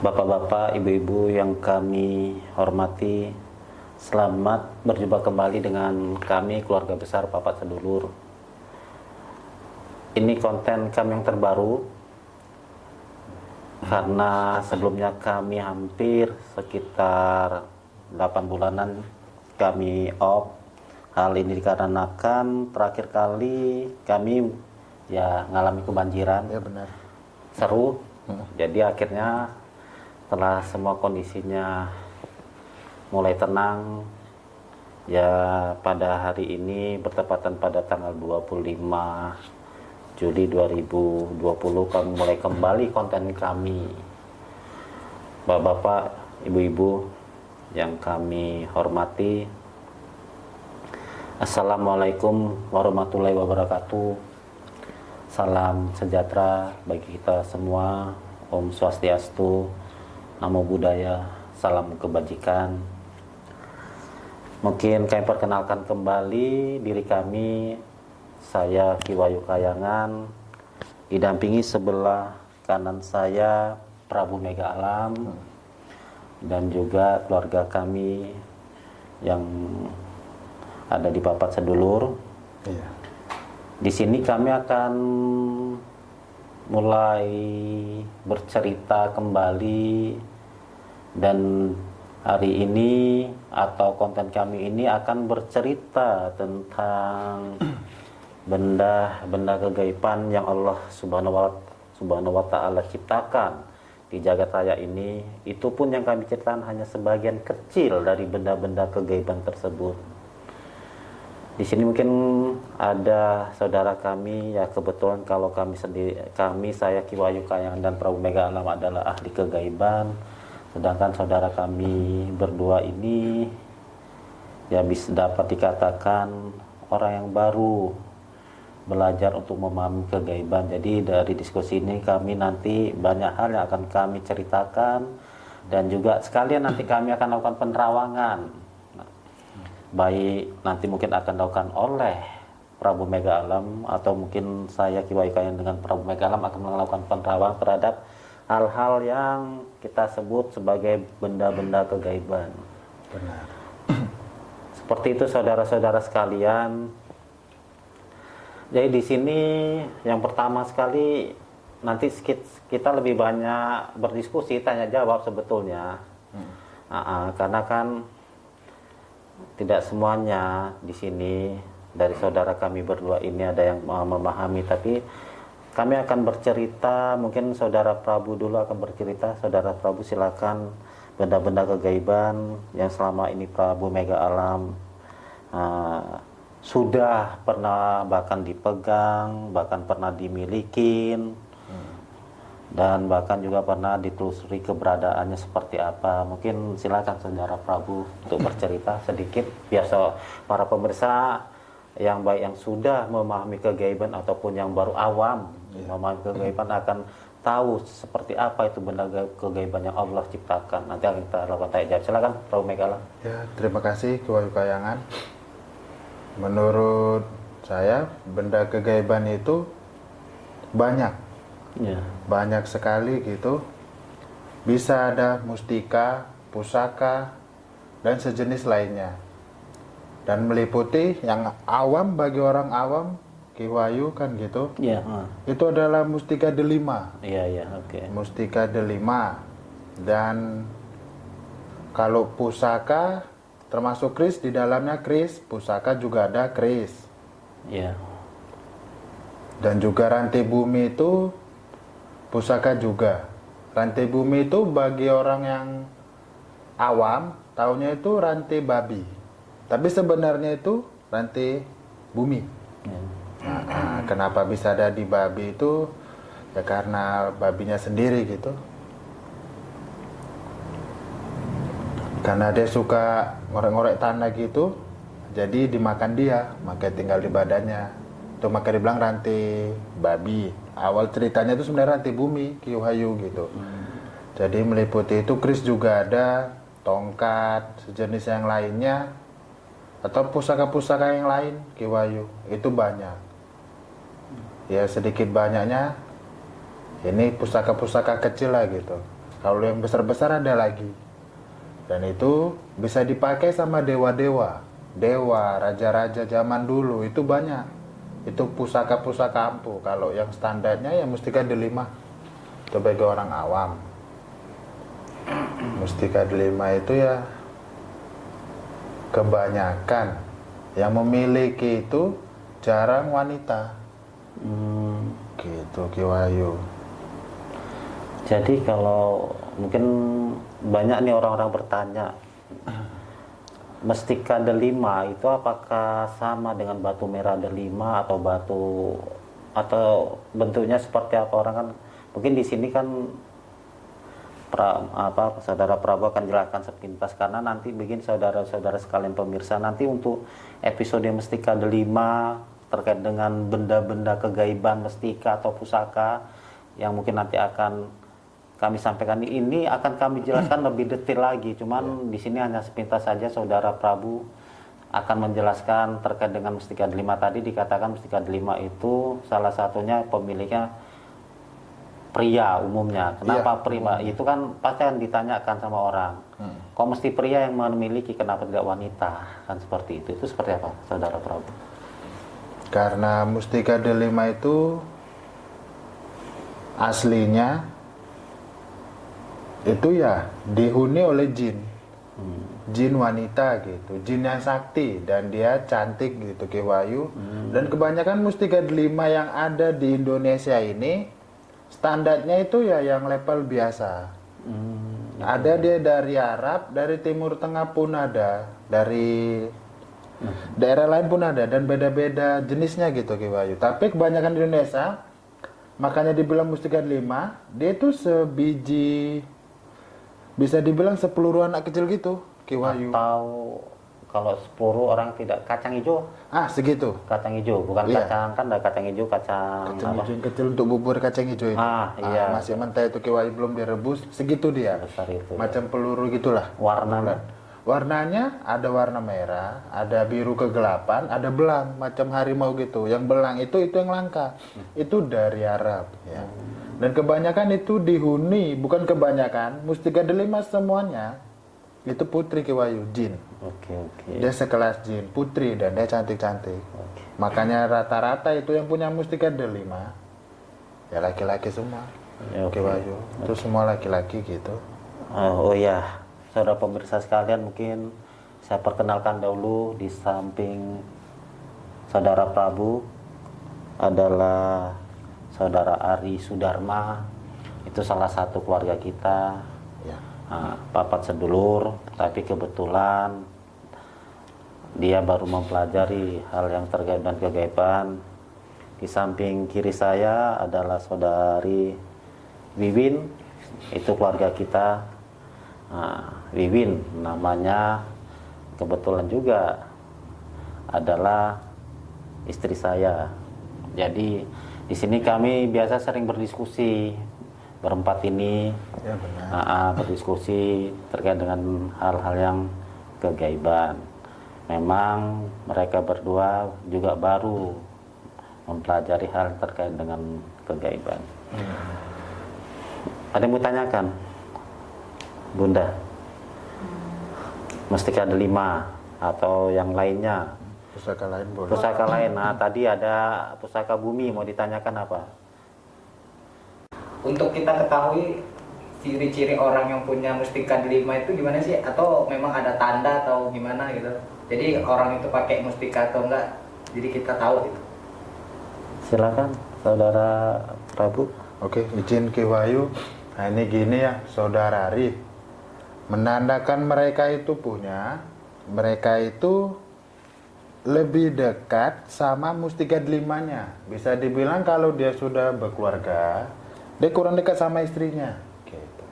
Bapak-bapak, ibu-ibu yang kami hormati, selamat berjumpa kembali dengan kami, keluarga besar Papat Sedulur. Ini konten kami yang terbaru, karena sebelumnya kami hampir sekitar 8 bulanan kami off. Hal ini dikarenakan terakhir kali kami ngalami kebanjiran. Ya benar. Seru. Jadi akhirnya setelah semua kondisinya mulai tenang, pada hari ini bertepatan pada tanggal 25 Juli 2020 kami mulai kembali konten kami. Bapak-bapak, ibu-ibu yang kami hormati, Assalamualaikum warahmatullahi wabarakatuh. Salam sejahtera bagi kita semua. Om Swastiastu, Namo Buddhaya, salam kebajikan. Mungkin kami perkenalkan kembali diri kami. Saya Ki Wahyu Kayangan, didampingi sebelah kanan saya Prabu Mega Alam, dan juga keluarga kami yang ada di Papat Sedulur. Iya. Di sini kami akan mulai bercerita kembali, dan hari ini atau konten kami ini akan bercerita tentang benda-benda kegaiban yang Allah Subhanahu wa Ta'ala ciptakan di jagat raya ini. Itu pun yang kami ceritakan hanya sebagian kecil dari benda-benda kegaiban tersebut. Di sini mungkin ada saudara kami, ya kebetulan kalau saya Ki Wahyu Kayangan dan Prabu Mega Alam adalah ahli kegaiban, sedangkan saudara kami berdua ini bisa dapat dikatakan orang yang baru belajar untuk memahami kegaiban. Jadi dari diskusi ini kami nanti banyak hal yang akan kami ceritakan, dan juga sekalian nanti kami akan lakukan penerawangan. Baik nanti mungkin akan dilakukan oleh Prabu Mega Alam, atau mungkin saya Ki Wahyu Kayangan dengan Prabu Mega Alam akan melakukan penerawangan terhadap hal-hal yang kita sebut sebagai benda-benda kegaiban. Benar. Seperti itu saudara-saudara sekalian. Jadi di sini yang pertama sekali nanti kita lebih banyak berdiskusi, tanya jawab sebetulnya. Karena kan tidak semuanya di sini dari saudara kami berdua ini ada yang memahami, tapi kami akan bercerita. Mungkin saudara Prabu dulu akan bercerita. Saudara Prabu silakan, benda-benda kegaiban yang selama ini Prabu Mega Alam sudah pernah bahkan dipegang, bahkan pernah dimilikin, dan bahkan juga pernah ditelusuri keberadaannya seperti apa. Mungkin silakan saudara Prabu untuk bercerita sedikit, biar para pemirsa yang baik yang sudah memahami kegaiban ataupun yang baru awam memahami kegaiban akan tahu seperti apa itu benda kegaiban yang Allah ciptakan. Nanti akan kita lakukan tanya jawab. Silakan Prabu Mega Alam. Ya, terima kasih Ki Wahyu Kayangan. Menurut saya benda kegaiban itu banyak. Ya. Banyak sekali gitu. Bisa ada mustika, pusaka, dan sejenis lainnya. Dan meliputi yang awam, bagi orang awam, Ki Wahyu kan gitu. Iya. Itu adalah mustika delima. Iya, oke. Mustika delima. Dan kalau pusaka termasuk kris, di dalamnya kris, pusaka juga ada kris. Iya. Dan juga rantai bumi itu pusaka juga. Rantai bumi itu bagi orang yang awam taunya itu rantai babi, tapi sebenarnya itu rantai bumi. Ya. Kenapa bisa ada di babi itu? Ya karena babinya sendiri gitu. Karena dia suka ngorek-ngorek tanah gitu, jadi dimakan dia, maka tinggal di badannya. Itu maka dibilang rantai babi. Awal ceritanya itu sebenarnya rantai bumi, Ki Wahyu gitu. Jadi meliputi itu kris juga ada, tongkat, sejenis yang lainnya, atau pusaka-pusaka yang lain, Ki Wahyu. Itu banyak. Ya sedikit banyaknya, ini pusaka-pusaka kecil lah gitu. Kalau yang besar-besar ada lagi. Dan itu bisa dipakai sama dewa-dewa. Dewa, raja-raja zaman dulu itu banyak. Itu pusaka-pusaka ampuh. Kalau yang standarnya ya mustika delima. Itu bagi orang awam. Mustika delima itu ya kebanyakan yang memiliki itu jarang wanita. Gitu Ki Wahyu. Jadi kalau mungkin banyak nih orang-orang bertanya, Mustika delima itu apakah sama dengan batu merah delima atau bentuknya seperti apa? Orang kan mungkin di sini kan saudara Prabu akan jelaskan sepintas, karena nanti begini saudara-saudara sekalian pemirsa, nanti untuk episode Mustika delima terkait dengan benda-benda kegaiban mustika atau pusaka yang mungkin nanti akan kami sampaikan, ini akan kami jelaskan lebih detail lagi. Cuman di sini hanya sepintas saja saudara Prabu akan menjelaskan terkait dengan mustika delima. Tadi dikatakan mustika delima itu salah satunya pemiliknya pria umumnya. Kenapa pria? Itu kan pasti akan ditanyakan sama orang. Kok mesti pria yang memiliki, kenapa tidak wanita? Kan seperti itu. Itu seperti apa saudara Prabu? Karena mustika delima itu aslinya itu ya dihuni oleh jin. Jin wanita gitu, jin yang sakti, dan dia cantik gitu Ki Wahyu. Dan kebanyakan mustika delima yang ada di Indonesia ini standarnya itu ya yang level biasa. Ada dia dari Arab, dari Timur Tengah pun ada, dari daerah lain pun ada, dan beda-beda jenisnya gitu Ki Wahyu. Tapi kebanyakan di Indonesia, makanya dibilang mustika delima, dia itu sebiji, bisa dibilang sepeluruan anak kecil gitu Ki Wahyu. Atau kalau 10 orang tidak, kacang hijau. Segitu. Kacang hijau, bukan kacang, kan ada kacang hijau, kacang hijau yang kecil untuk bubur kacang hijau itu. Iya. Masih mentah itu Ki Wahyu, belum direbus, segitu dia. Besar itu. Macam peluru gitulah. Warnanya ada warna merah, ada biru kegelapan, ada belang macam harimau gitu. Yang belang itu yang langka. Itu dari Arab ya. Dan kebanyakan itu dihuni, bukan kebanyakan, mustika delima semuanya itu putri Ki Wahyu, jin. Oke. Dia sekelas jin, putri, dan dia cantik-cantik. Makanya rata-rata itu yang punya mustika delima ya laki-laki semua. Ki Wahyu. Itu semua laki-laki gitu. Oh iya, saudara pemirsa sekalian, mungkin saya perkenalkan dahulu, di samping saudara Prabu adalah saudara Ari Sudarma. Itu salah satu keluarga kita, papat sedulur, tapi kebetulan dia baru mempelajari hal yang terkait dengan kegaiban. Di samping kiri saya adalah saudari Wiwin, itu keluarga kita. Wiwin namanya kebetulan juga adalah istri saya. Jadi di sini kami biasa sering berdiskusi berempat ini, berdiskusi terkait dengan hal-hal yang kegaiban. Memang mereka berdua juga baru mempelajari hal terkait dengan kegaiban. Ada yang mau tanyakan, Bunda? Mustika delima atau yang lainnya? Pusaka lain boleh. Pusaka lain. Tadi ada pusaka bumi, mau ditanyakan apa? Untuk kita ketahui ciri-ciri orang yang punya mustika delima itu gimana sih? Atau memang ada tanda atau gimana gitu? Jadi orang itu pakai mustika atau enggak? Jadi kita tahu gitu. Silakan, saudara Prabu. Oke, izin Ki Wahyu. Nah ini gini ya, saudara Ari. Menandakan mereka itu lebih dekat sama mustika delimanya. Bisa dibilang kalau dia sudah berkeluarga, dia kurang dekat sama istrinya. Gitu.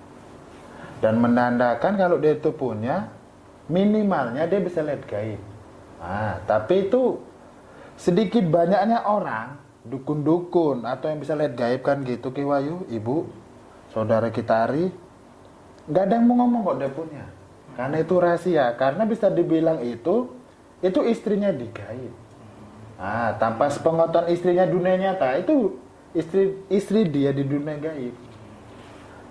Dan menandakan kalau dia itu punya, minimalnya dia bisa lihat gaib. Tapi itu sedikit banyaknya orang, dukun-dukun atau yang bisa lihat gaib kan gitu Ki Wahyu, Ibu, saudara kita Ari, nggak ada yang mau ngomong kok dia punya. Karena itu rahasia, karena bisa dibilang itu istrinya digaib. Tanpa sepengetahuan istrinya dunia nyata, itu istri dia di dunia gaib.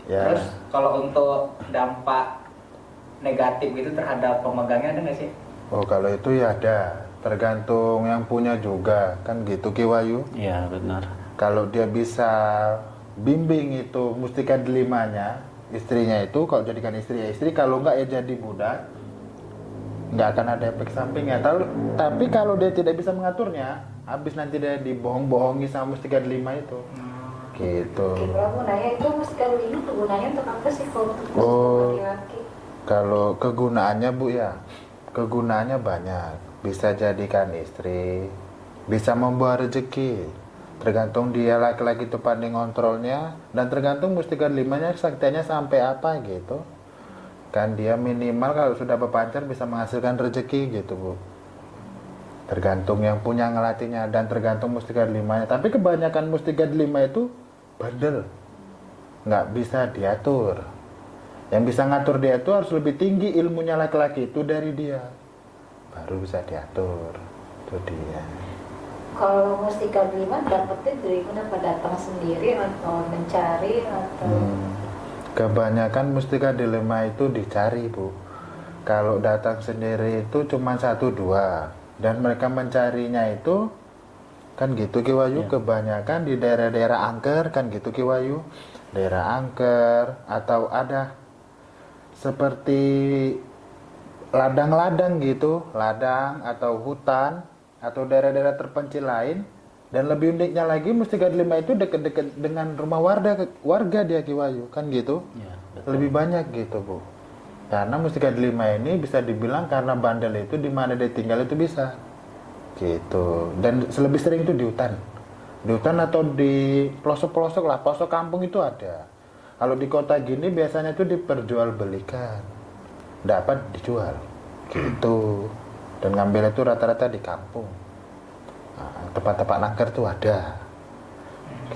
Ya. Terus kalau untuk dampak negatif gitu terhadap pemegangnya ada nggak sih? Oh kalau itu ya ada, tergantung yang punya juga kan gitu Ki Wahyu. Iya, benar. Kalau dia bisa bimbing itu mustika delimanya, istrinya itu kalau jadikan istri ya istri, kalau enggak ya jadi budak, nggak akan ada efek sampingnya. Tapi kalau dia tidak bisa mengaturnya, habis nanti dia dibohong-bohongi sama mustika delima itu. Gitu. Oke, Prabu nanya itu mustika delima kegunaannya untuk apa sih kalau untuk Oh. laki-laki? Kalau kegunaannya Bu ya, kegunaannya banyak. Bisa jadikan istri, bisa membawa rezeki. Tergantung dia laki-laki itu pandai ngontrolnya, dan tergantung mustika delimanya saktinya sampai apa gitu. Kan dia minimal kalau sudah berpacar bisa menghasilkan rezeki gitu Bu. Tergantung yang punya ngelatihnya dan tergantung mustika delimanya. Tapi kebanyakan mustika delima itu bandel, nggak bisa diatur. Yang bisa ngatur dia itu harus lebih tinggi ilmunya laki-laki itu dari dia, baru bisa diatur. Itu dia. Kalau mustika delima dapetnya dari mana? Apa datang sendiri atau mencari atau Kebanyakan mustika delima itu dicari Bu. Kalau datang sendiri itu cuma 1-2, dan mereka mencarinya itu kan gitu Ki Wahyu, kebanyakan di daerah-daerah angker kan gitu Ki Wahyu, daerah angker atau ada seperti ladang-ladang gitu, ladang atau hutan atau daerah-daerah terpencil lain. Dan lebih uniknya lagi mustika delima itu dekat-dekat dengan rumah warga dia Ki Wahyu kan gitu. Iya, betul. Lebih banyak gitu Bu. Karena mustika delima ini bisa dibilang karena bandel itu di mana dia tinggal itu bisa gitu. Dan lebih sering itu di hutan atau di pelosok-pelosok lah, pelosok kampung itu ada. Kalau di kota gini biasanya itu diperjualbelikan, dapat dijual gitu. Dan ngambil itu rata-rata di kampung. Nah, tempat-tempat nangkar itu ada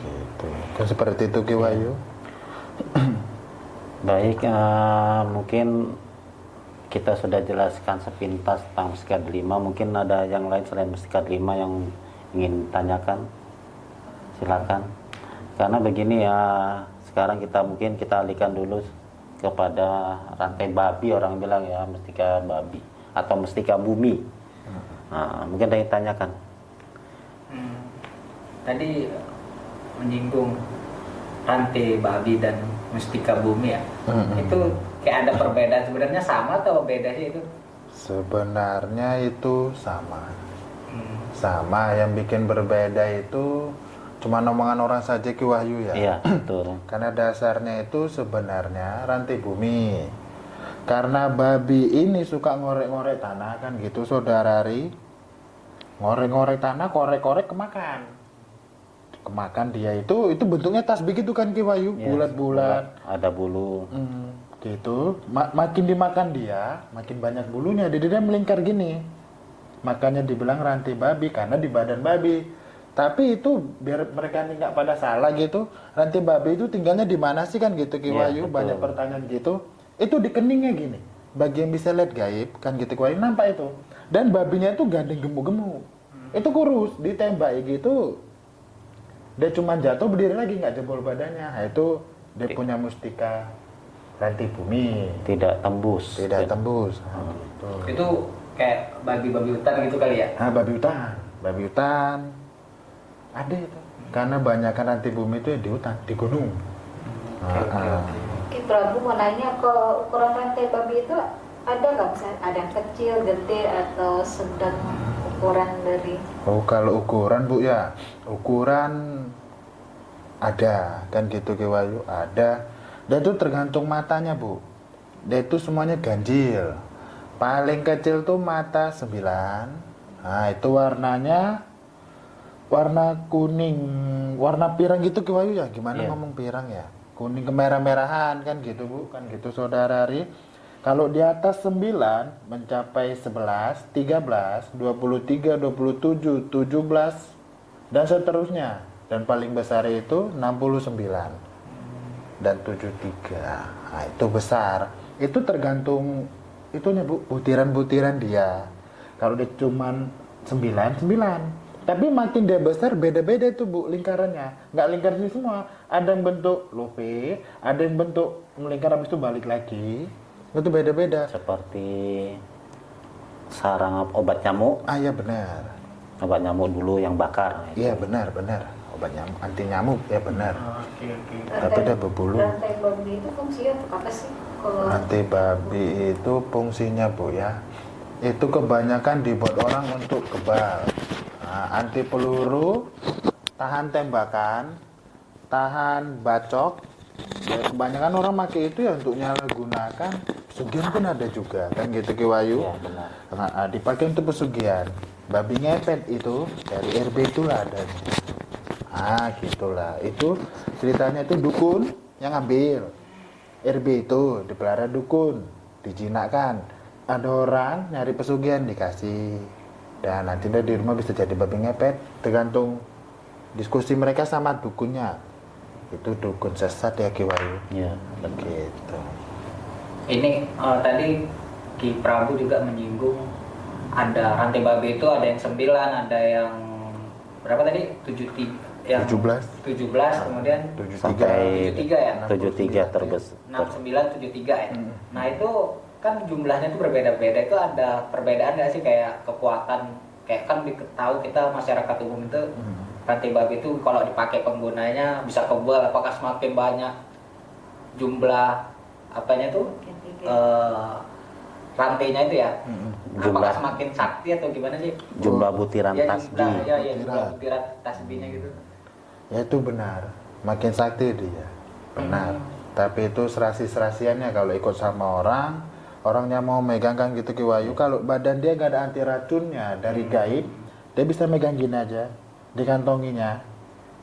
gitu. Kan seperti itu Ki Wahyu. Baik, mungkin kita sudah jelaskan sepintas tentang mustika delima. Mungkin ada yang lain selain mustika delima yang ingin tanyakan, silakan. Karena begini ya, sekarang kita alihkan dulu kepada rantai babi, orang bilang ya, mustika babi atau mustika bumi. Nah, mungkin ada yang tanyakan. Tadi menyinggung rantai babi dan mustika bumi ya. Itu kayak ada perbedaan, sebenarnya sama atau beda sih itu? Sebenarnya itu sama. Sama, yang bikin berbeda itu cuma omongan orang saja Ki Wahyu ya. Iya, betul. Karena dasarnya itu sebenarnya rantai bumi. Karena babi ini suka ngorek-ngorek tanah kan gitu saudara-saudari. Ngorek-ngorek tanah, korek-korek kemakan dia itu bentuknya tasbih gitu kan Ki Wahyu, Iya, bulat-bulat. Ada bulu. Gitu. Makin dimakan dia, makin banyak bulunya. Jadi dia melingkar gini. Makanya dibilang rantai babi karena di badan babi. Tapi itu biar mereka nggak pada salah gitu. Rantai babi itu tinggalnya di mana sih kan gitu Ki Iya, Wahyu? betul. Banyak pertanyaan gitu. Itu di keningnya gini. Bagi yang bisa lihat gaib kan gitu Ki Wahyu, nampak itu. Dan babinya itu gandeng gemuk-gemuk. Itu kurus, ditembak gitu. Dia cuma jatuh berdiri lagi, nggak jebol badannya. Nah, itu dia punya mustika rantai bumi. Tidak tembus. Tidak tembus. Nah, gitu. Itu kayak babi-babi hutan gitu kali ya? Nah, babi hutan. Ada itu. Karena banyak rantai bumi itu di hutan, di gunung. Oke, Prabu mau nanya, kalau ukuran rantai babi itu ada nggak? Misalnya ada yang kecil, gede, atau sedang ukuran dari? Oh, kalau ukuran Bu ya, ukuran ada kan gitu Ki Wahyu, ada. Dan itu tergantung matanya Bu. Dia itu semuanya ganjil. Paling kecil tuh mata 9. Nah, itu warnanya warna kuning, warna pirang gitu Ki Wahyu ya. Gimana Iya. ngomong pirang ya? Kuning kemerah-merahan kan gitu Bu, kan gitu saudara-saudari. Kalau di atas 9 mencapai 11, 13, 23, 27, 17 dan seterusnya. Dan paling besar itu 69 dan 73. Nah, itu besar. Itu tergantung itunya Bu, butiran-butiran dia. Kalau dia cuman 9, Tapi makin dia besar beda-beda tuh Bu lingkarannya. Nggak lingkar sini semua. Ada yang bentuk lupe, ada yang bentuk melingkar habis itu balik lagi. Itu beda-beda. Seperti sarang obat nyamuk. Ah iya benar. Obat nyamuk dulu yang bakar. Iya benar. Obat nyamuk, anti nyamuk ya benar. Oke. Tapi dia berbulu. Rantai babi itu fungsinya untuk apa sih? Kalau Rantai babi itu fungsinya Bu ya. Itu kebanyakan dibuat orang untuk kebal. Nah, anti peluru, tahan tembakan, tahan bacok. Ya, kebanyakan orang pakai itu ya untuk nyalahgunakan. Pesugihan pun ada juga kan gitu Ki Wayu. Iya benar. Nah, dipakai untuk pesugihan. Babi ngepet itu dari RB itulah adanya. Ah gitulah. Itu ceritanya itu dukun yang ngambil. RB itu dipelihara dukun, dijinakkan. Ada orang nyari pesugihan dikasih. Dan nanti dia di rumah bisa jadi babi ngepet, tergantung diskusi mereka sama dukunnya. Itu dukun sesat ya Ki Wayu. Iya. Begitu. Ini tadi Ki Prabu juga menyinggung ada rantai babi itu ada yang 9, ada yang berapa tadi? 73 yang 17. 17 kemudian 73. Sampai 73 ya? 73 terbesar. 69 73 ya. Nah, itu kan jumlahnya itu berbeda-beda. Itu ada perbedaan nggak sih kayak kekuatan kayak kan tahu kita masyarakat umum itu rantai babi itu kalau dipakai penggunanya bisa kebal apakah semakin banyak jumlah apanya tuh rantainya itu ya apakah semakin sakti atau gimana sih Jumlah butiran ya, tasbih. jumlah butiran tasbihnya gitu. Ya itu benar. Makin sakti dia. Benar. Tapi itu serasi-serasiannya kalau ikut sama orang, orangnya mau megang kan gitu Ki Wayu. Kalau badan dia gak ada anti racunnya dari gaib, dia bisa megang gini aja di kantonginya.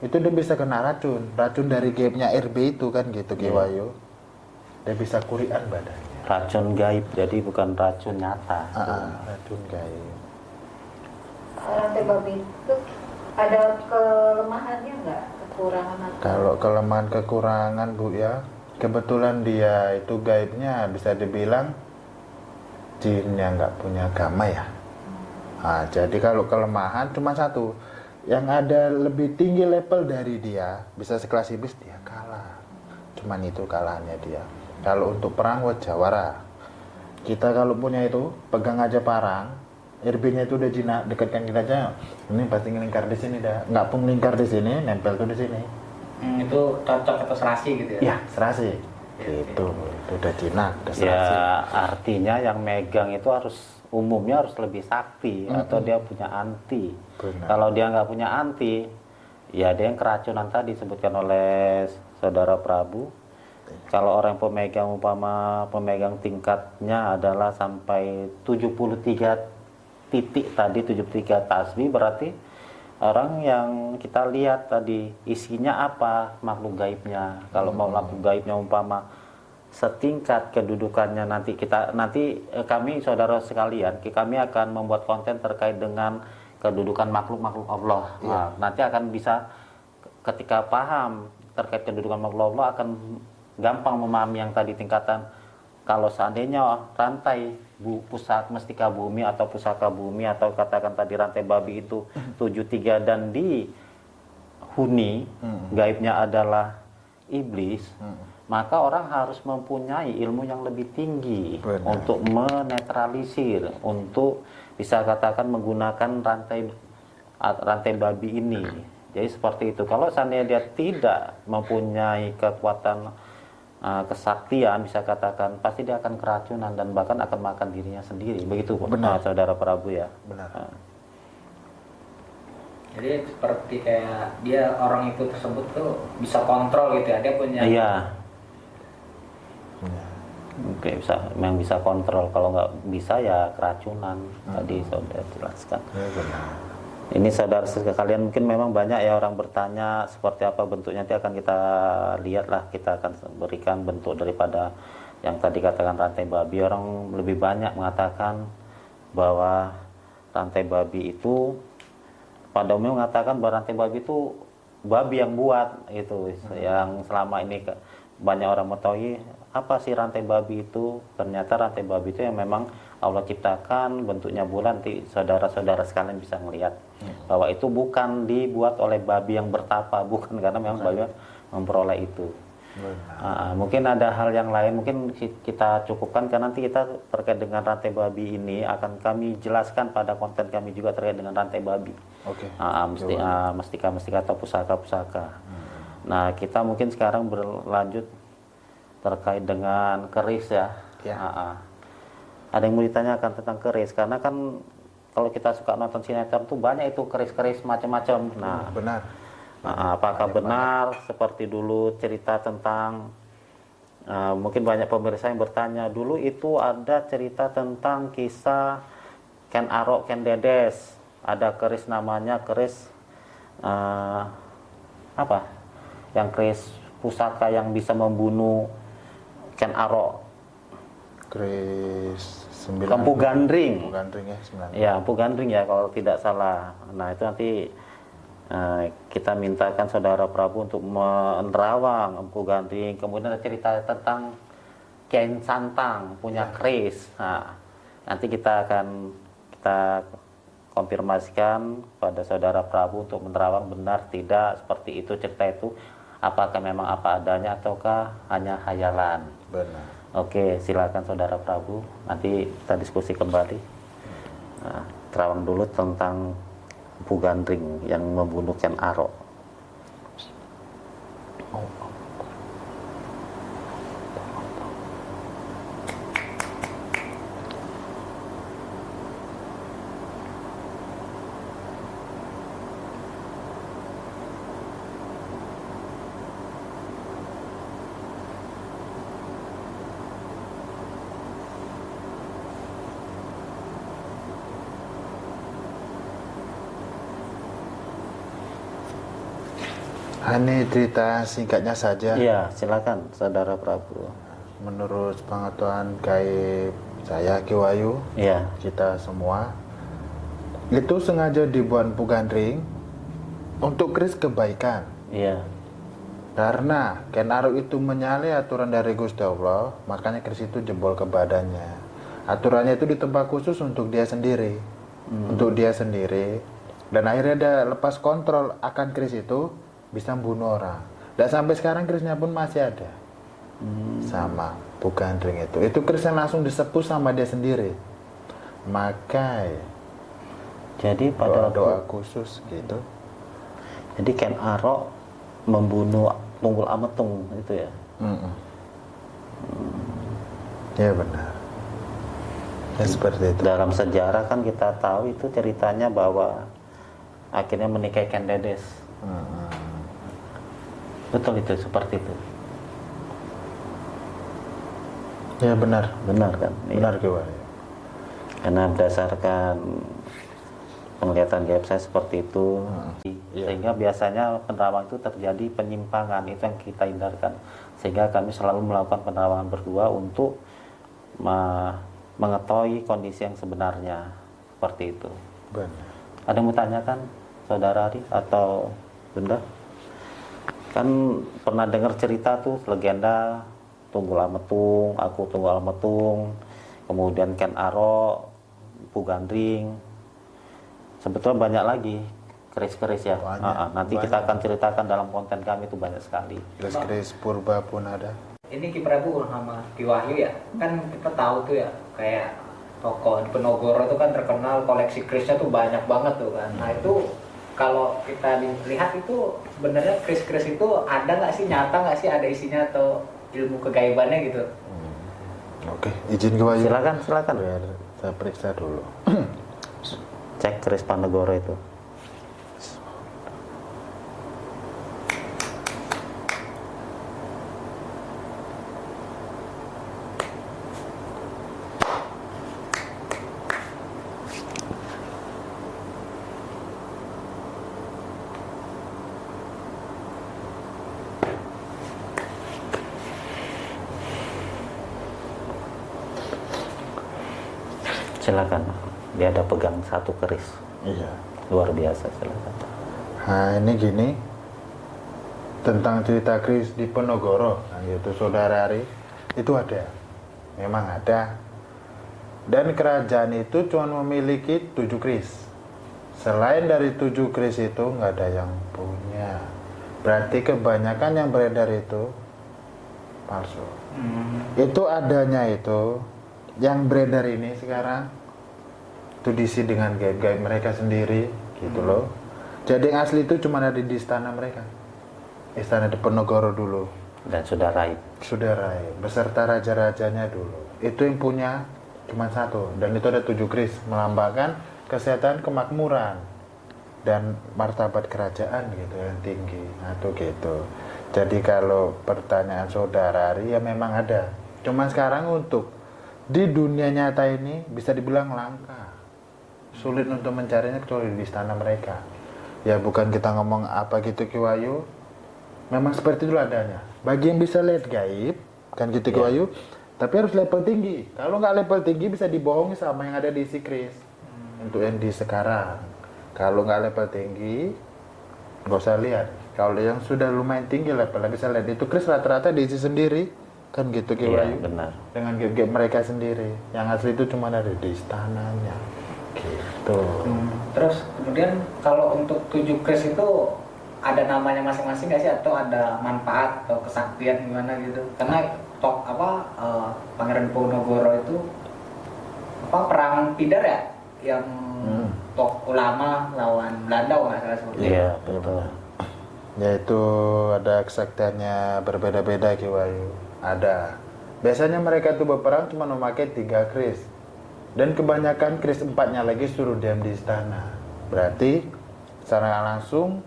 Itu dia bisa kena racun. Racun dari gaibnya RB itu kan gitu Ki Wayu. Dia bisa kurian badannya. Racun gaib, jadi bukan racun nyata. Racun gaib. rantai babi itu ada kelemahannya nggak? Kekurangan atau? Kalau kelemahan kekurangan Bu ya, kebetulan dia itu gaibnya bisa dibilang jin yang nggak punya agama ya. Nah, jadi kalau kelemahan cuma satu, yang ada lebih tinggi level dari dia, bisa sekelas iblis dia kalah. Cuman itu kalahannya dia. Kalau untuk perang wajawara, kita kalau punya itu pegang aja parang, RB-nya itu udah jinak, dekatkan kita aja. Ini pasti ngelingkar di sini dah. Nggak pun ngelingkar di sini, nempel tuh di sini. Itu cocok atau serasi gitu ya? Ya, serasi. Itu udah jinak, udah serasi. Ya artinya yang megang itu harus umumnya harus lebih sakti atau dia punya anti. Benar. Kalau dia nggak punya anti, ya dia yang keracunan tadi disebutkan oleh saudara Prabu. Kalau orang pemegang umpama pemegang tingkatnya adalah sampai 73 titik tadi 73 tasbih berarti orang yang kita lihat tadi isinya apa makhluk gaibnya. Kalau mau makhluk gaibnya umpama setingkat kedudukannya nanti kami saudara sekalian kami akan membuat konten terkait dengan kedudukan makhluk-makhluk Allah. Nah, nanti akan bisa ketika paham terkait kedudukan makhluk Allah akan gampang memahami yang tadi tingkatan. Kalau seandainya rantai pusat mestika bumi atau pusaka bumi atau katakan tadi rantai babi itu 73 dan dihuni gaibnya adalah iblis, maka orang harus mempunyai ilmu yang lebih tinggi. Benar. Untuk menetralisir, untuk bisa katakan menggunakan rantai babi ini. Jadi seperti itu. Kalau seandainya dia tidak mempunyai kekuatan kesaktian, bisa katakan pasti dia akan keracunan dan bahkan akan makan dirinya sendiri. Begitu Benar. saudara Prabu ya. Benar. Jadi seperti kayak dia orang itu tersebut tuh bisa kontrol gitu ya, dia punya. Iya. Oke, memang bisa kontrol. Kalau nggak bisa ya keracunan. Tadi saudara jelaskan. Ya, benar. Ini saudara sekalian mungkin memang banyak ya orang bertanya seperti apa bentuknya, nanti akan kita lihat lah, kita akan berikan bentuk daripada yang tadi katakan rantai babi. Orang lebih banyak mengatakan bahwa rantai babi itu pada umumnya mengatakan bahwa rantai babi itu babi yang buat itu, yang selama ini banyak orang mengetahui apa sih rantai babi itu. Ternyata rantai babi itu yang memang Allah ciptakan bentuknya bulan, nanti saudara-saudara sekalian bisa melihat bahwa itu bukan dibuat oleh babi yang bertapa, bukan, karena memang babi memperoleh itu. Mungkin ada hal yang lain, mungkin kita cukupkan karena nanti kita terkait dengan rantai babi ini akan kami jelaskan pada konten kami juga terkait dengan rantai babi. Mestika-mestika atau pusaka-pusaka. Nah, kita mungkin sekarang berlanjut terkait dengan keris ya. Ada yang mau ditanyakan tentang keris, karena kan kalau kita suka nonton sinetron tuh banyak itu keris-keris macam-macam. Nah, benar. Apakah benar seperti dulu cerita tentang mungkin banyak pemirsa yang bertanya, dulu itu ada cerita tentang kisah Ken Arok, Ken Dedes, ada keris namanya keris yang keris pusaka yang bisa membunuh Ken Arok. Keris 9. Empu Gandring. Empu Gandring ya, 9. Ya, Empu Gandring ya kalau tidak salah. Nah, itu nanti kita mintakan Saudara Prabu untuk menerawang Empu Gandring. Kemudian ada cerita tentang Kiai Santang punya keris. Nah, nanti kita konfirmasikan pada Saudara Prabu untuk menerawang benar tidak seperti itu cerita itu. Apakah memang apa adanya ataukah hanya hayalan? Benar. Oke, silakan Saudara Prabu. Nanti kita diskusi kembali. Nah, terawang dulu tentang Empu Gandring yang membunuh Ken Arok. Ini cerita singkatnya saja. Iya, silakan Saudara Prabu. Menurut pengetahuan gaib saya, Ki Wayu, kita semua, itu sengaja dibuat Empu Gandring untuk keris kebaikan. Iya. Karena Ken Arok itu menyalahi aturan dari Gusti Allah, makanya keris itu jebol ke badannya. Aturannya itu di tempat khusus untuk dia sendiri, dan akhirnya dia lepas kontrol akan keris itu, bisa membunuh orang. Dan sampai sekarang kerisnya pun masih ada. Sama Empu Gandring itu kerisnya langsung disepuh sama dia sendiri. Maka jadi pada doa khusus gitu. Jadi Ken Arok membunuh Tunggul Ametung itu ya. Ya benar. Ya seperti itu. Dalam sejarah kan kita tahu itu ceritanya bahwa akhirnya menikahi Ken Dedes. Betul itu, seperti itu. Ya benar. Benar kan? Benar Ki Wayu. Karena berdasarkan penglihatan gaib saya seperti itu, sehingga biasanya penerawang itu terjadi penyimpangan, itu yang kita hindarkan. Sehingga kami selalu melakukan penerawangan berdua untuk mengetahui kondisi yang sebenarnya, seperti itu. Benar. Ada yang mau tanyakan, Saudara Ari atau Bunda? Kan pernah dengar cerita tuh legenda Tunggul Ametung, aku Tunggul Ametung, kemudian Ken Arok, Empu Gandring. Sebetulnya banyak lagi keris-keris ya. Nanti kita akan ceritakan dalam konten kami itu banyak sekali. Keris-keris purba pun ada. Ini Ki Prabu sama Ki Wahyu ya, kan kita tahu tuh ya, kayak toko di Penogoro itu kan terkenal koleksi kerisnya tuh banyak banget tuh kan. Nah itu kalau kita lihat itu sebenarnya keris-keris itu ada nggak sih, nyata nggak sih ada isinya atau ilmu kegaibannya gitu? Oke, izin Ki Wayu. Silakan. Biar saya periksa dulu. Cek keris Panegoro itu. Silakan. Dia ada pegang satu keris. Iya. Luar biasa, silakan. Nah ini gini, tentang cerita keris di Penogoro, nah, itu Saudara Ari, itu ada, memang ada. Dan kerajaan itu cuma memiliki 7 keris. Selain dari 7 keris itu nggak ada yang punya. Berarti kebanyakan yang beredar itu palsu. Itu adanya itu yang beredar ini sekarang itu diisi dengan gaib-gaib mereka sendiri gitu loh. Jadi yang asli itu cuma ada di istana mereka. Istana Diponegoro dulu. Dan sudah raib. Sudah raib beserta raja-rajanya dulu. Itu yang punya cuma satu, dan itu ada 7 keris melambangkan kesehatan, kemakmuran dan martabat kerajaan gitu yang tinggi. Nah itu gitu. Jadi kalau pertanyaan saudara Ari, ya memang ada. Cuma sekarang untuk di dunia nyata ini bisa dibilang langka. Sulit untuk mencarinya kecuali di istana mereka. Ya bukan kita ngomong apa gitu Ki Wahyu. Memang seperti itu adanya. Bagi yang bisa lihat gaib, kan gitu Ki Wahyu. Tapi harus level tinggi. Kalau nggak level tinggi bisa dibohongi sama yang ada di isi kris. Untuk yang di sekarang. Kalau nggak level tinggi, nggak usah lihat. Kalau yang sudah lumayan tinggi levelnya bisa lihat. Itu kris rata-rata diisi sendiri. Kan gitu Ki Wahyu. Benar. Dengan game mereka sendiri. Yang asli itu cuma ada di istananya. Gitu. Terus kemudian kalau untuk 7 kris itu ada namanya masing-masing nggak sih, atau ada manfaat atau kesaktian gimana gitu? Karena Pangeran Diponegoro itu perang Tidar ya, yang ulama lawan Belanda nggak salah seperti itu. Iya, betul. Yaitu ada kesaktiannya berbeda-beda Ki Wahyu. Ada. Biasanya mereka tuh berperang cuma memakai 3 kris. Dan kebanyakan kris 4-nya lagi suruh diam di istana. Berarti secara langsung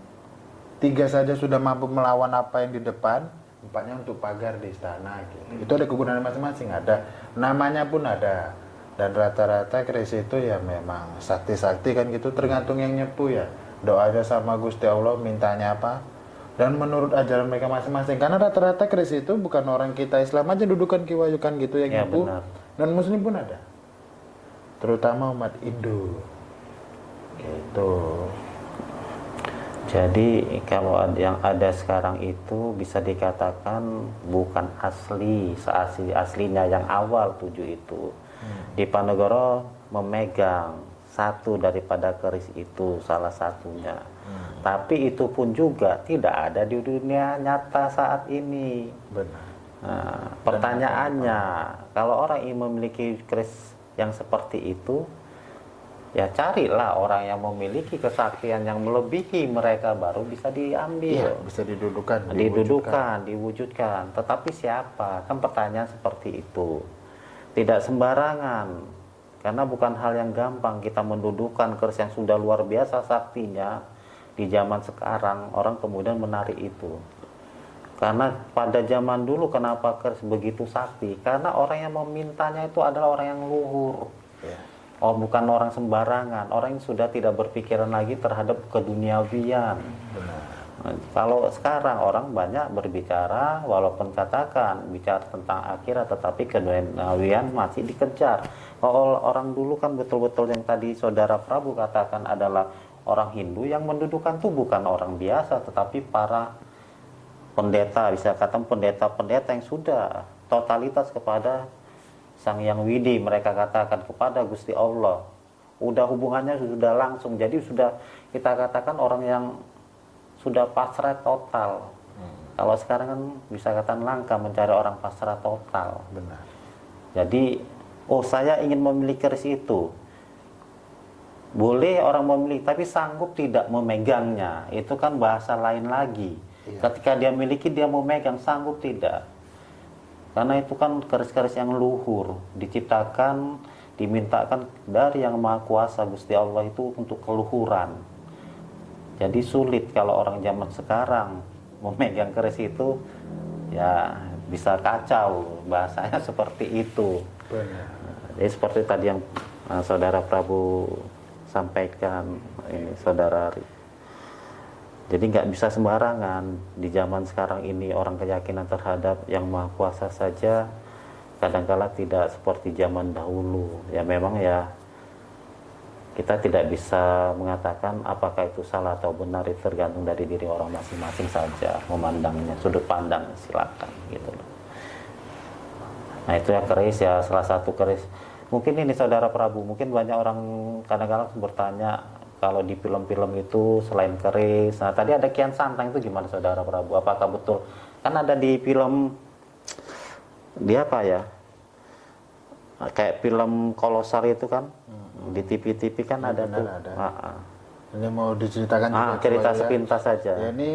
3 saja sudah mampu melawan apa yang di depan, 4-nya untuk pagar di istana gitu. Itu ada kegunaan masing-masing, ada namanya pun ada. Dan rata-rata kris itu ya memang sakti-sakti kan gitu, tergantung yang nyepu ya. Doanya sama Gusti Allah, mintanya apa. Dan menurut ajaran mereka masing-masing. Karena rata-rata kris itu bukan orang kita Islam aja dudukan Ki Wahyu kan gitu yang nyepu. Benar. Dan Muslim pun ada. Terutama umat Hindu. Gitu. Jadi kalau yang ada sekarang itu bisa dikatakan bukan asli, aslinya yang awal 7 itu. Diponegoro memegang satu daripada keris itu, salah satunya. Tapi itu pun juga tidak ada di dunia nyata saat ini. Benar. Nah, pertanyaannya, kalau orang ingin memiliki keris yang seperti itu, ya carilah orang yang memiliki kesaktian yang melebihi mereka, baru bisa diambil. Iya, bisa didudukan, diwujudkan. Tetapi siapa? Kan pertanyaan seperti itu. Tidak sembarangan. Karena bukan hal yang gampang kita mendudukan keris yang sudah luar biasa saktinya di zaman sekarang, orang kemudian menarik itu. Karena pada zaman dulu kenapa keris begitu sakti? Karena orang yang memintanya itu adalah orang yang luhur. Ya. Oh, bukan orang sembarangan, orang yang sudah tidak berpikiran lagi terhadap keduniawian. Benar. Nah, kalau sekarang orang banyak berbicara, walaupun katakan bicara tentang akhirat, tetapi keduniawian masih dikejar. Kalau orang dulu kan betul-betul yang tadi Saudara Prabu katakan adalah orang Hindu yang mendudukan itu bukan orang biasa, tetapi para pendeta, bisa katakan pendeta-pendeta yang sudah totalitas kepada Sang Hyang Widi, mereka katakan kepada Gusti Allah. Udah hubungannya sudah langsung. Jadi sudah kita katakan orang yang sudah pasrah total. Kalau sekarang kan bisa katakan langka mencari orang pasrah total. Benar. Jadi, saya ingin memiliki keris itu. Boleh orang memiliki, tapi sanggup tidak memegangnya. Itu kan bahasa lain lagi. Iya. Ketika dia miliki, dia mau megang, sanggup tidak. Karena itu kan keris-keris yang luhur, diciptakan, dimintakan dari Yang Maha Kuasa Gusti Allah itu untuk keluhuran. Jadi sulit kalau orang zaman sekarang memegang keris itu, ya bisa kacau, bahasanya seperti itu. Benar. Jadi seperti tadi yang Saudara Prabu sampaikan, ini Saudara Ari. Jadi nggak bisa sembarangan di zaman sekarang ini orang keyakinan terhadap Yang Maha Kuasa saja kadang-kala tidak seperti zaman dahulu. Ya memang ya kita tidak bisa mengatakan apakah itu salah atau benar, itu tergantung dari diri orang masing-masing saja memandangnya, sudut pandang silakan gitu. Nah itu ya keris ya, salah satu keris Mungkin ini Saudara Prabu, mungkin banyak orang kadang-kadang bertanya kalau di film-film itu selain keris. Nah, tadi ada Kian Santang itu gimana Saudara Prabu? Apakah betul? Kan ada di film dia apa ya? Kayak film Kolosal itu kan di TV-TV kan ada benar, tuh. ada. Ah. Ini mau diceritakan juga Cerita Kiwayu ya. sepintas saja. Ya, ini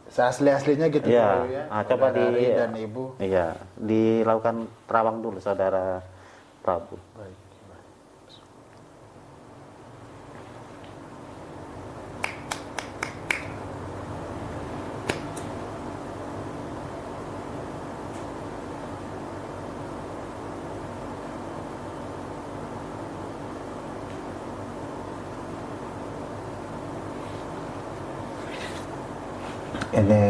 seasli-aslinya gitu Iya. Kiwayu ya. Coba Saudara Ari dan Ibu. Iya, dilakukan terawang dulu Saudara Prabu. Baik. Ini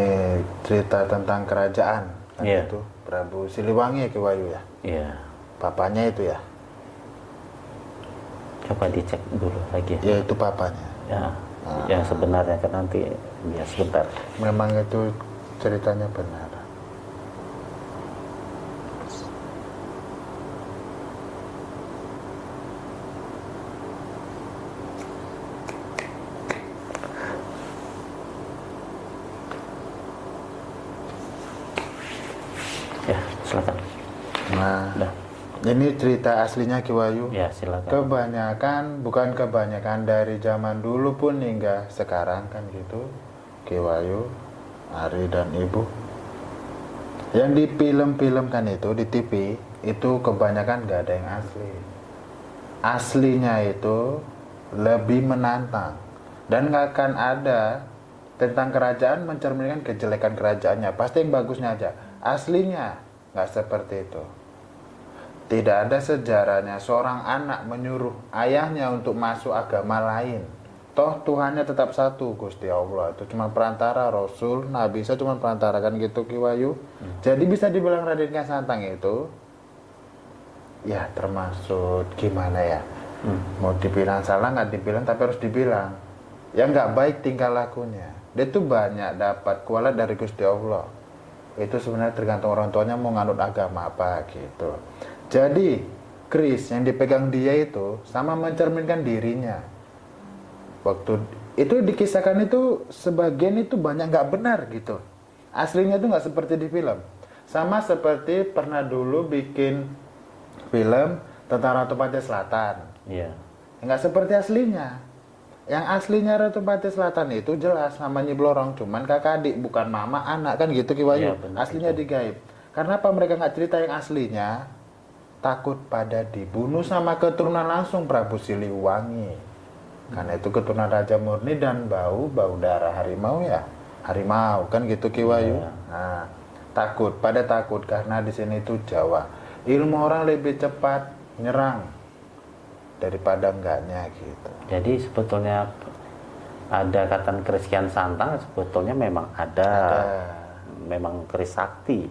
cerita tentang kerajaan kan Iya. itu Prabu Siliwangi ya Kiwayu ya. Iya. Papanya itu ya. Coba dicek dulu lagi. Ya itu papanya. Ya. Yang sebenarnya kan nanti ya sebentar. Memang itu ceritanya benar. Ya, silakan. Nah, Udah. ini cerita aslinya Kiwayu. Ya, silakan. Kebanyakan, bukan kebanyakan, dari zaman dulu pun hingga sekarang kan gitu, Kiwayu, Ari dan Ibu. Yang di film-film kan itu, di TV, itu kebanyakan nggak ada yang asli. Aslinya itu lebih menantang. Dan nggak akan ada tentang kerajaan mencerminkan kejelekan kerajaannya. Pasti yang bagusnya aja. Aslinya nggak seperti itu. Tidak ada sejarahnya seorang anak menyuruh ayahnya untuk masuk agama lain. Toh Tuhannya tetap satu, Gusti Allah. Itu cuma perantara, Rasul, Nabi, saya cuma perantara kan gitu Kiwayu. Jadi bisa dibilang Raden Kian Santang itu, ya termasuk gimana ya? Mau dibilang salah nggak dibilang, tapi harus dibilang. Ya nggak baik tingkah lakunya. Dia tuh banyak dapat kualat dari Gusti Allah. Itu sebenarnya tergantung orang tuanya mau nganut agama apa gitu. Jadi keris yang dipegang dia itu sama mencerminkan dirinya. Waktu itu dikisahkan itu sebagian itu banyak nggak benar gitu. Aslinya itu nggak seperti di film. Sama seperti pernah dulu bikin film tentang Ratu Pantai Selatan. Iya. Nggak seperti aslinya. Yang aslinya Ratu Pantai Selatan itu jelas namanya Blorong, cuman kakak adik, bukan mama anak kan gitu Kiwayu. Iya, benar, Aslinya digaib. Karena apa mereka nggak cerita yang aslinya? Takut pada dibunuh sama keturunan langsung Prabu Siliwangi. Karena itu keturunan Raja Murni dan bau darah harimau ya. Harimau kan gitu Kiwayu. Iya. Nah, takut karena di sini itu Jawa. Ilmu orang lebih cepat nyerang daripada enggaknya gitu. Jadi sebetulnya ada kata keris Kian Santang, sebetulnya memang ada. Memang keris sakti.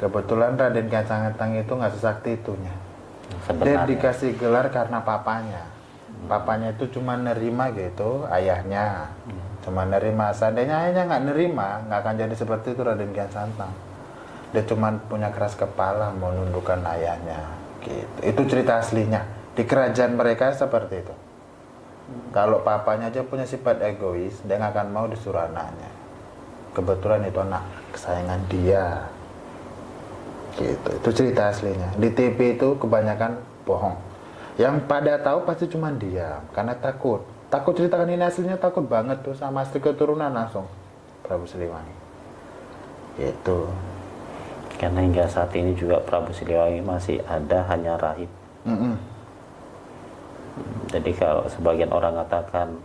Kebetulan Raden Kian Santang itu nggak sesakti itunya. Dia Sebenarnya. dikasih gelar karena papanya. Papanya itu cuma nerima gitu, ayahnya. Cuma nerima. Seandainya ayahnya nggak nerima, nggak akan jadi seperti itu Raden Kian Santang. Dia cuma punya keras kepala mau nundukkan ayahnya. Gitu. Itu cerita aslinya. Di kerajaan mereka seperti itu. Kalau papanya aja punya sifat egois, dia nggak akan mau disuruh anaknya. Kebetulan itu anak kesayangan dia. Gitu. Itu cerita aslinya. Di TV itu kebanyakan bohong. Yang pada tahu pasti cuma dia, karena takut. Takut ceritakan ini aslinya, takut banget tuh sama istri keturunan langsung Prabu Siliwangi. Gitu. Karena hingga saat ini juga Prabu Siliwangi masih ada hanya rahib. Jadi kalau sebagian orang katakan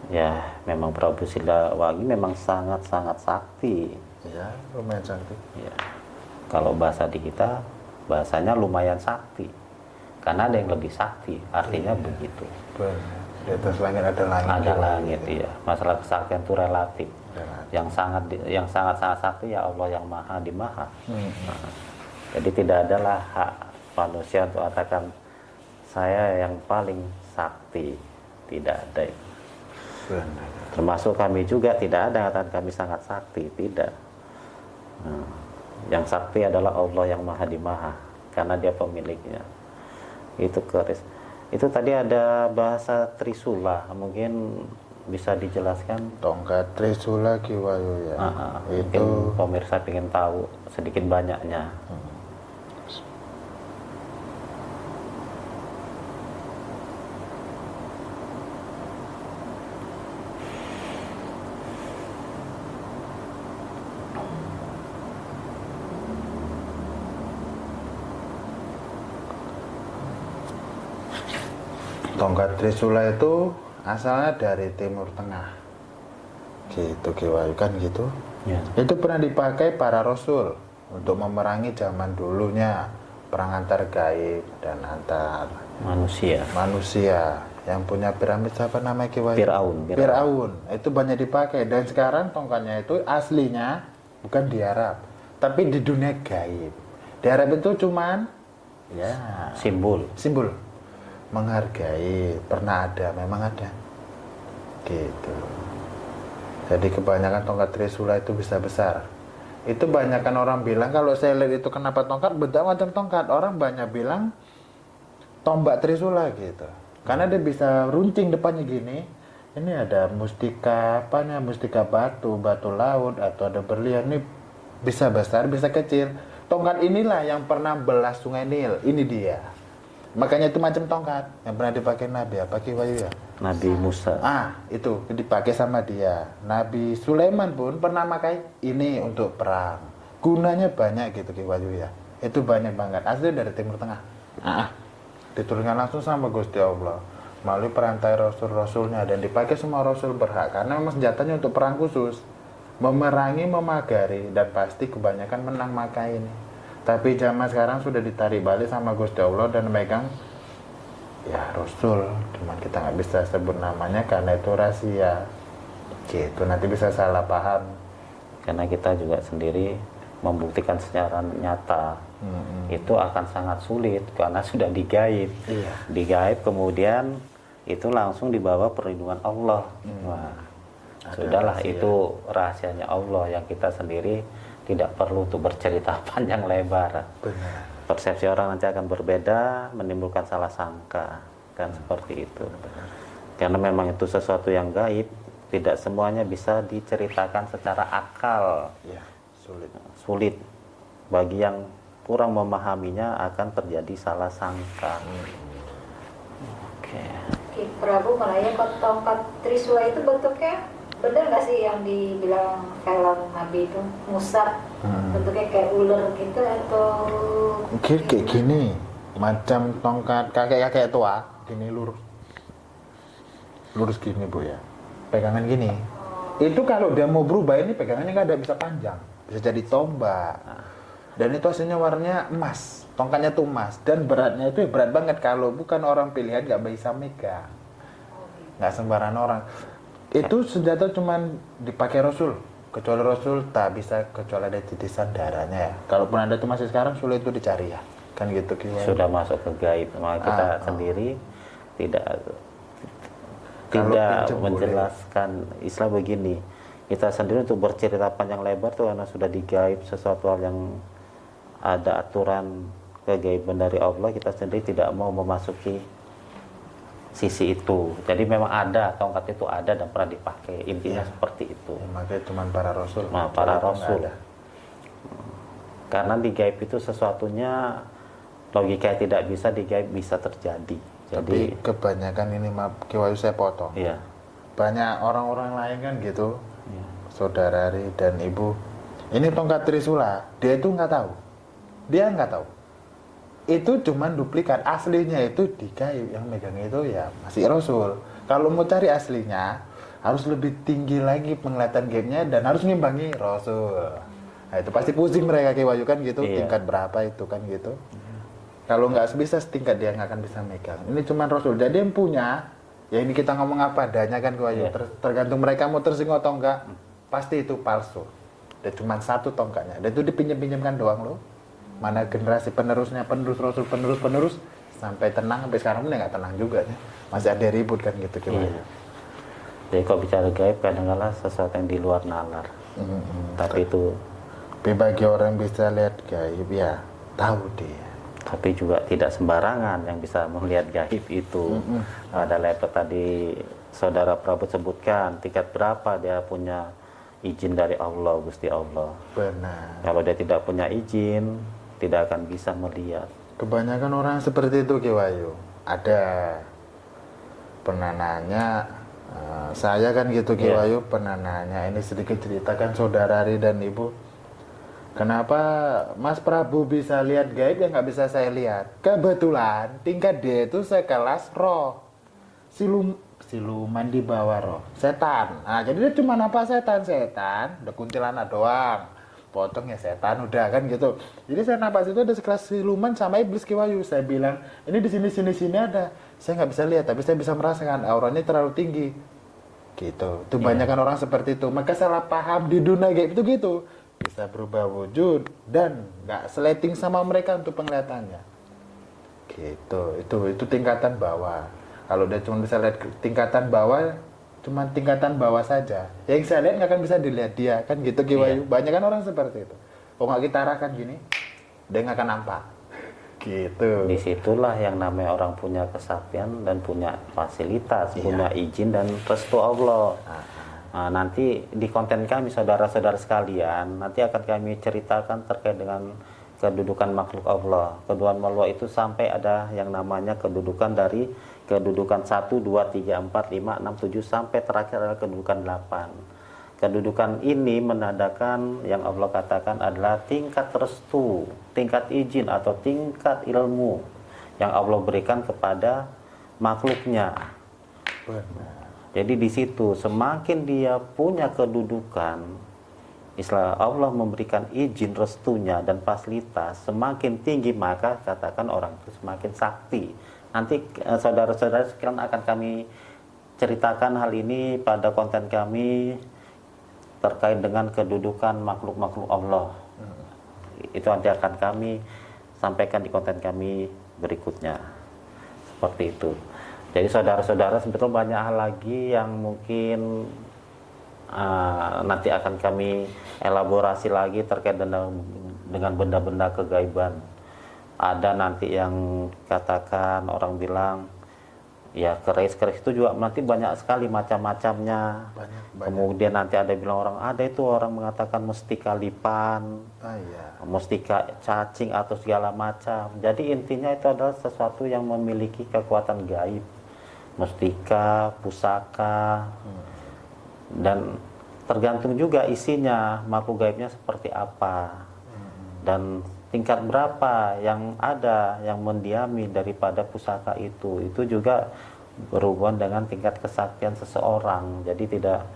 ya memang Prabu Siliwangi memang sangat-sangat sakti. Ya, lumayan cantik. Ya. Kalau bahasa di kita bahasanya lumayan sakti. Karena ada yang lebih sakti, artinya begitu. Benar. Di atas langit ada langit. Ada langit, iya. Masalah kesaktian itu relatif. Yang sangat sakti ya Allah yang Maha di Maha. Nah, jadi tidak adalah hak manusia untuk katakan saya yang paling sakti. Tidak ada. Benar. Termasuk kami juga tidak ada katakan kami sangat sakti, tidak. Nah, yang sakti adalah Allah yang Maha di Maha. karena dia pemiliknya. Itu keris. Itu tadi ada bahasa Trisula, mungkin bisa dijelaskan. Tongkat Trisula Ki Wahyu ya. Mungkin Itu pemirsa ingin tahu sedikit banyaknya. tongkat Trisula itu asalnya dari Timur Tengah. Gitu Ki Wahyu kan gitu. Ya. Itu pernah dipakai para rasul untuk memerangi zaman dulunya, perang antar gaib dan antar manusia. Yang punya piramid siapa namanya Ki Wahyu? Firaun. Itu banyak dipakai dan sekarang tongkatnya itu aslinya bukan di Arab, tapi di dunia gaib. Di Arab itu cuman ya Simbol. Menghargai, pernah ada, memang ada. Gitu. Jadi kebanyakan tongkat Trisula itu bisa besar. Itu banyakkan orang bilang kalau saya lihat itu kenapa tongkat, beda macam tongkat. Orang banyak bilang tombak Trisula gitu. Karena dia bisa runcing depannya gini. Ini ada mustika, mustika batu laut atau ada berlian. Ini bisa besar, bisa kecil. Tongkat inilah yang pernah belah sungai Nil. Ini dia. Makanya itu macam tongkat yang pernah dipakai Nabi apa Ki Wahyu ya? Nabi Musa. Itu dipakai sama dia. Nabi Sulaiman pun pernah pakai ini untuk perang. Gunanya banyak gitu Ki Wahyu ya. Itu banyak banget. Asli dari Timur Tengah. Diturunkan langsung sama Gusti Allah melalui perantai rasul-rasulnya dan dipakai semua rasul berhak karena memang senjatanya untuk perang khusus, memerangi, memagari dan pasti kebanyakan menang maka ini. Tapi zaman sekarang sudah ditarik balik sama Gusti Allah dan megang ya Rasul, cuman kita nggak bisa sebut namanya karena itu rahasia. Gitu, nanti bisa salah paham. Karena kita juga sendiri membuktikan secara nyata itu akan sangat sulit karena sudah digaib. Digaib kemudian itu langsung dibawa perlindungan Allah. Wah, sudahlah rahasia. Itu rahasianya Allah yang kita sendiri tidak perlu untuk bercerita panjang lebar. Benar. Persepsi orang nanti akan berbeda, menimbulkan salah sangka, kan seperti itu. Benar. Karena memang itu sesuatu yang gaib, tidak semuanya bisa diceritakan secara akal. Ya, Sulit. Bagi yang kurang memahaminya akan terjadi salah sangka. Oke. Prabu Malaya, tongkat Trisula itu bentuknya bener nggak sih yang dibilang film Nabi itu Musa, bentuknya kayak ular gitu atau kayak gini, macam tongkat kakek tua gini, lurus gini Bu ya, pegangan gini. Itu kalau dia mau berubah ini pegangannya nggak ada, bisa panjang, bisa jadi tombak. Dan itu hasilnya warnanya emas, tongkatnya tuh emas dan beratnya itu berat banget. Kalau bukan orang pilihan nggak bisa megang, nggak sembarangan orang. Itu senjata cuman dipakai Rasul, kecuali Rasul tak bisa kecuali ada titisan darahnya ya. Kalaupun ada itu masih sekarang sulit itu dicari ya, kan gitu Ki Wahyu. Sudah masuk ke gaib, maka kita sendiri tidak menjelaskan. Islam begini, kita sendiri untuk bercerita panjang lebar tuh karena sudah digaib sesuatu hal yang ada aturan kegaiban dari Allah, kita sendiri tidak mau memasuki sisi itu. Jadi memang ada, tongkat itu ada dan pernah dipakai, intinya seperti itu. Ya, makanya cuma para rasul. Nah, para rasul. Karena di gaib itu sesuatunya logika tidak bisa, di gaib bisa terjadi. Jadi tapi kebanyakan ini, maaf Ki Wahyu saya potong. Iya. Banyak orang-orang lain kan gitu, saudari dan ibu. Ini tongkat Trisula, dia itu nggak tahu. Dia nggak tahu. Itu cuman duplikat, aslinya itu di gaib, yang megang itu ya masih Rasul. Kalau mau cari aslinya harus lebih tinggi lagi penglihatan gaibnya dan harus ngimbangi Rasul. Nah itu pasti pusing mereka Ki Wahyu kan gitu, tingkat berapa itu kan gitu. Kalau nggak bisa setingkat dia nggak akan bisa megang. Ini cuman Rasul, jadi yang punya ya ini kita ngomong apa adanya kan Ki Wahyu. Tergantung mereka mau tersinggung atau enggak, pasti itu palsu. Dan cuma satu tongkatnya, dan itu dipinjam-pinjamkan doang loh. Mana generasi penerusnya, penerus Rasul, penerus sampai tenang, sampai sekarang pun nggak tenang juga ya. Masih ada ribut kan gitu Ki Wahyu. Jadi kalau bicara gaib kadang-kadang sesuatu yang di luar nalar. Tapi itu bagi orang yang bisa lihat gaib ya tahu dia. Tapi juga tidak sembarangan yang bisa melihat gaib itu. Ada level tadi saudara Prabu sebutkan, tingkat berapa dia punya izin dari Allah, Gusti Allah. Benar. Kalau dia tidak punya izin, tidak akan bisa melihat. Kebanyakan orang seperti itu, Ki Wahyu. Ada pernah nanya, saya kan gitu Ki Iya. Wahyu, pernah nanya, ini sedikit ceritakan saudara Ari dan Ibu. Kenapa Mas Prabu bisa lihat gaib yang nggak bisa saya lihat? Kebetulan tingkat dia itu sekelas roh. Siluman di bawah roh. Setan. Nah, jadi dia cuma apa setan? Setan, udah kuntilanak doang. Potong ya setan udah kan gitu. Jadi saya napas itu ada sekelas siluman sama iblis Ki Wahyu. Saya bilang, ini di sini ada. Saya nggak bisa lihat, tapi saya bisa merasakan auranya terlalu tinggi. Gitu. Itu banyakan orang seperti itu. Maka salah paham di dunia gaib itu gitu. Bisa berubah wujud dan nggak seleting sama mereka untuk penglihatannya. Gitu. Itu tingkatan bawah. Kalau dia cuma bisa lihat tingkatan bawah, cuma tingkatan bawah saja. Yang saya lihat nggak akan bisa dilihat dia, kan gitu Ki Wahyu. Banyak kan orang seperti itu. Oh nggak kita arahkan gini, dia nggak akan nampak. Gitu. Disitulah yang namanya orang punya kesaktian dan punya fasilitas, punya izin dan restu Allah. Nah, nanti di konten kami saudara-saudara sekalian, nanti akan kami ceritakan terkait dengan kedudukan makhluk Allah. Kedudukan Allah itu sampai ada yang namanya kedudukan dari kedudukan 1, 2, 3, 4, 5, 6, 7 sampai terakhir adalah kedudukan 8. Kedudukan ini menandakan yang Allah katakan adalah tingkat restu, tingkat izin atau tingkat ilmu yang Allah berikan kepada makhluknya. Benar. Jadi di situ semakin dia punya kedudukan, istilah Allah memberikan izin restunya dan fasilitas semakin tinggi, maka katakan orang itu semakin sakti. Nanti saudara-saudara sekalian akan kami ceritakan hal ini pada konten kami terkait dengan kedudukan makhluk-makhluk Allah. Itu nanti akan kami sampaikan di konten kami berikutnya. Seperti itu. Jadi saudara-saudara sebetulnya banyak hal lagi yang mungkin nanti akan kami elaborasi lagi terkait dengan benda-benda kegaiban. Ada nanti yang katakan orang bilang ya keris-keris itu juga nanti banyak sekali macam-macamnya. Banyak. Kemudian nanti ada bilang orang orang mengatakan mustika lipan, mustika cacing atau segala macam. Jadi intinya itu adalah sesuatu yang memiliki kekuatan gaib. Mustika, pusaka, dan tergantung juga isinya, makhluk gaibnya seperti apa, dan tingkat berapa yang ada yang mendiami daripada pusaka itu juga berhubungan dengan tingkat kesaktian seseorang. Jadi tidak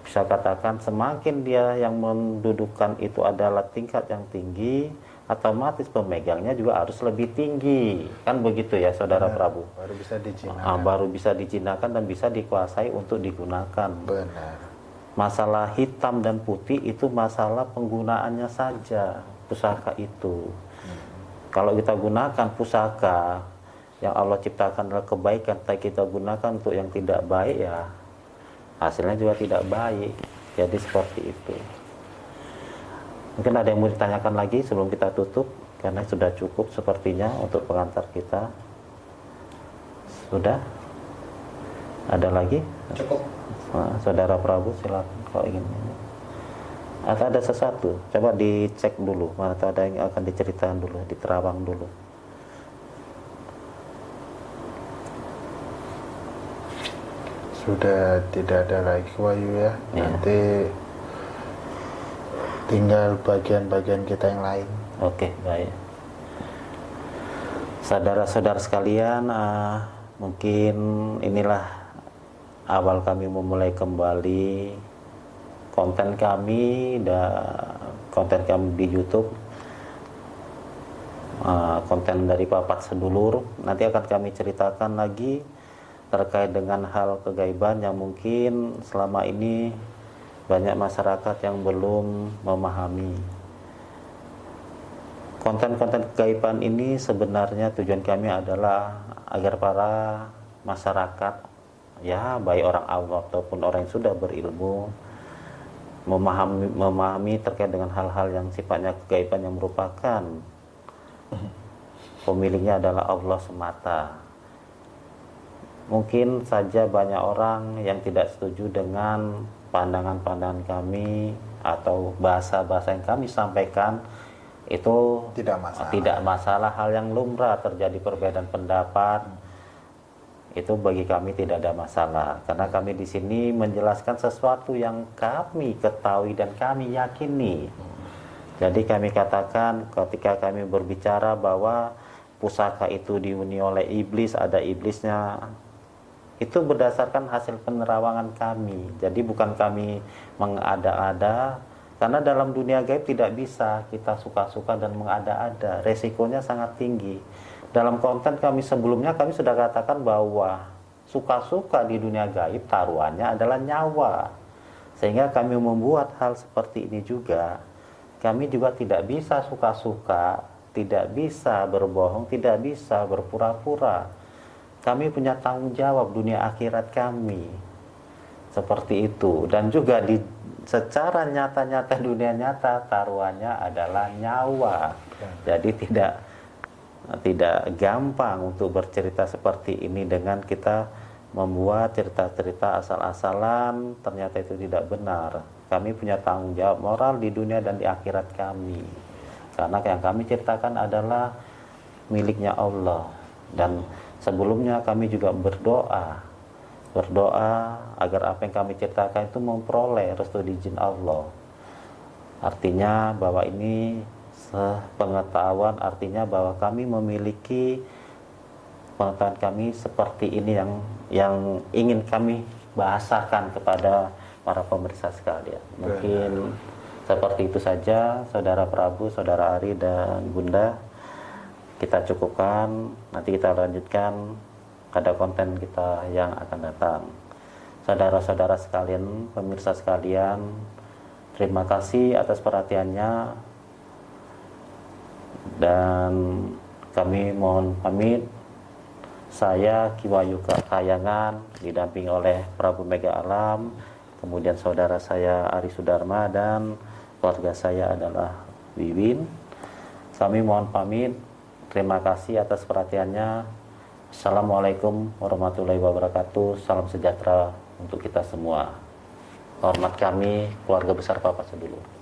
bisa katakan semakin dia yang mendudukan itu adalah tingkat yang tinggi, otomatis pemegangnya juga harus lebih tinggi, kan begitu ya saudara Prabu? Baru bisa dijinakan. Baru bisa dijinakan dan bisa dikuasai untuk digunakan. Benar. Masalah hitam dan putih itu masalah penggunaannya saja pusaka itu. Kalau kita gunakan pusaka yang Allah ciptakan adalah kebaikan, tapi kita gunakan untuk yang tidak baik, ya hasilnya juga tidak baik. Jadi seperti itu. Mungkin ada yang mau ditanyakan lagi sebelum kita tutup, karena sudah cukup sepertinya untuk pengantar kita. Sudah? Ada lagi? Cukup. Nah, saudara Prabu silakan kalau ingin. Atau ada sesuatu? Coba dicek dulu, mana ada yang akan diceritakan dulu, diterawang dulu. Sudah tidak ada lagi Wahyu ya. Iya. Nanti tinggal bagian-bagian kita yang lain. Oke, baik. Saudara-saudara sekalian, mungkin inilah awal kami memulai kembali konten kami di YouTube, konten dari Papat Sedulur. Nanti akan kami ceritakan lagi terkait dengan hal kegaiban yang mungkin selama ini banyak masyarakat yang belum memahami. Konten-konten kegaiban ini sebenarnya tujuan kami adalah agar para masyarakat, ya baik orang awam ataupun orang yang sudah berilmu, memahami terkait dengan hal-hal yang sifatnya kegaiban yang merupakan pemiliknya adalah Allah semata. Mungkin saja banyak orang yang tidak setuju dengan pandangan-pandangan kami atau bahasa-bahasa yang kami sampaikan. Itu tidak masalah, hal yang lumrah terjadi perbedaan pendapat. Itu bagi kami tidak ada masalah, karena kami di sini menjelaskan sesuatu yang kami ketahui dan kami yakini. Jadi kami katakan ketika kami berbicara bahwa pusaka itu dihuni oleh iblis, ada iblisnya, itu berdasarkan hasil penerawangan kami. Jadi bukan kami mengada-ada, karena dalam dunia gaib tidak bisa kita suka-suka dan mengada-ada, resikonya sangat tinggi. Dalam konten kami sebelumnya kami sudah katakan bahwa suka-suka di dunia gaib taruhannya adalah nyawa. Sehingga kami membuat hal seperti ini juga. Kami juga tidak bisa suka-suka, tidak bisa berbohong, tidak bisa berpura-pura. Kami punya tanggung jawab dunia akhirat kami. Seperti itu. Dan juga secara nyata-nyata dunia nyata taruhannya adalah nyawa. Jadi tidak gampang untuk bercerita seperti ini dengan kita membuat cerita-cerita asal-asalan, ternyata itu tidak benar. Kami punya tanggung jawab moral di dunia dan di akhirat kami. Karena yang kami ceritakan adalah miliknya Allah. Dan sebelumnya kami juga berdoa agar apa yang kami ceritakan itu memperoleh restu di izin Allah. Artinya bahwa ini pengetahuan, artinya bahwa kami memiliki pengetahuan kami seperti ini yang ingin kami bahasakan kepada para pemirsa sekalian. Mungkin seperti itu saja, Saudara Prabu, Saudara Ari dan Bunda. Kita cukupkan, nanti kita lanjutkan pada konten kita yang akan datang. Saudara-saudara sekalian, pemirsa sekalian, terima kasih atas perhatiannya, dan kami mohon pamit. Saya Ki Wahyu Kahyangan didampingi oleh Prabu Mega Alam, kemudian saudara saya Ari Sudarma, dan keluarga saya adalah Wiwin. Kami mohon pamit. Terima kasih atas perhatiannya. Assalamualaikum warahmatullahi wabarakatuh. Salam sejahtera untuk kita semua. Hormat kami, keluarga besar Papa Sedulur.